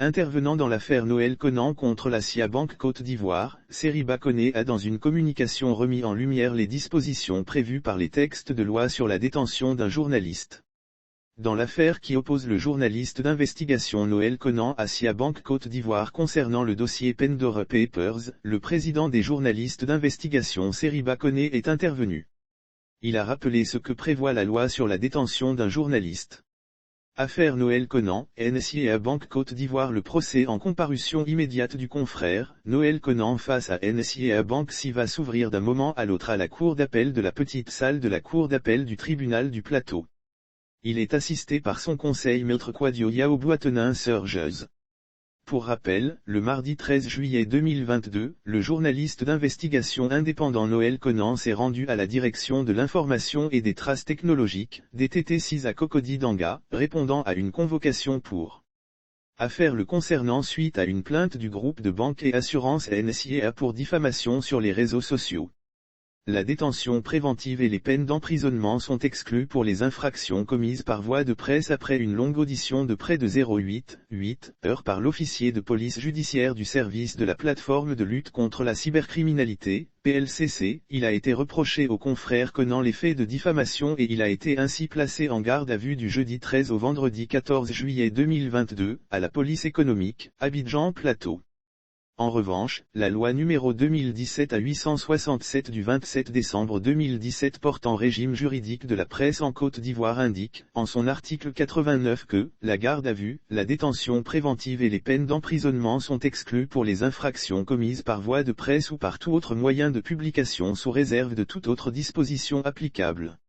Intervenant dans l'affaire Noël Conan contre la SIA Banque Côte d'Ivoire, Seriba Koné a dans une communication remis en lumière les dispositions prévues par les textes de loi sur la détention d'un journaliste. Dans l'affaire qui oppose le journaliste d'investigation Noël Conan à SIA Banque Côte d'Ivoire concernant le dossier Pandora Papers, le président des journalistes d'investigation Seriba Koné est intervenu. Il a rappelé ce que prévoit la loi sur la détention d'un journaliste. Affaire Noël Conan, NSIA Banque Côte d'Ivoire. Le procès en comparution immédiate du confrère, Noël Conan face à NSIA Banque va s'ouvrir d'un moment à l'autre à la cour d'appel de la petite salle de la cour d'appel du tribunal du Plateau. Il est assisté par son conseil maître Kwadio Yao Boitenin Sergeuse. Pour rappel, le mardi 13 juillet 2022, le journaliste d'investigation indépendant Noël Conan s'est rendu à la direction de l'information et des traces technologiques, DTT6 à Cocody Danga, répondant à une convocation pour affaire le concernant suite à une plainte du groupe de banque et assurance NSIA pour diffamation sur les réseaux sociaux. La détention préventive et les peines d'emprisonnement sont exclues pour les infractions commises par voie de presse après une longue audition de près de 0,8 heures par l'officier de police judiciaire du service de la plateforme de lutte contre la cybercriminalité, PLCC. Il a été reproché au confrère Conan les faits de diffamation et il a été ainsi placé en garde à vue du jeudi 13 au vendredi 14 juillet 2022, à la police économique, Abidjan Plateau. En revanche, la loi numéro 2017-867 du 27 décembre 2017 portant régime juridique de la presse en Côte d'Ivoire indique, en son article 89 que, la garde à vue, la détention préventive et les peines d'emprisonnement sont exclues pour les infractions commises par voie de presse ou par tout autre moyen de publication sous réserve de toute autre disposition applicable.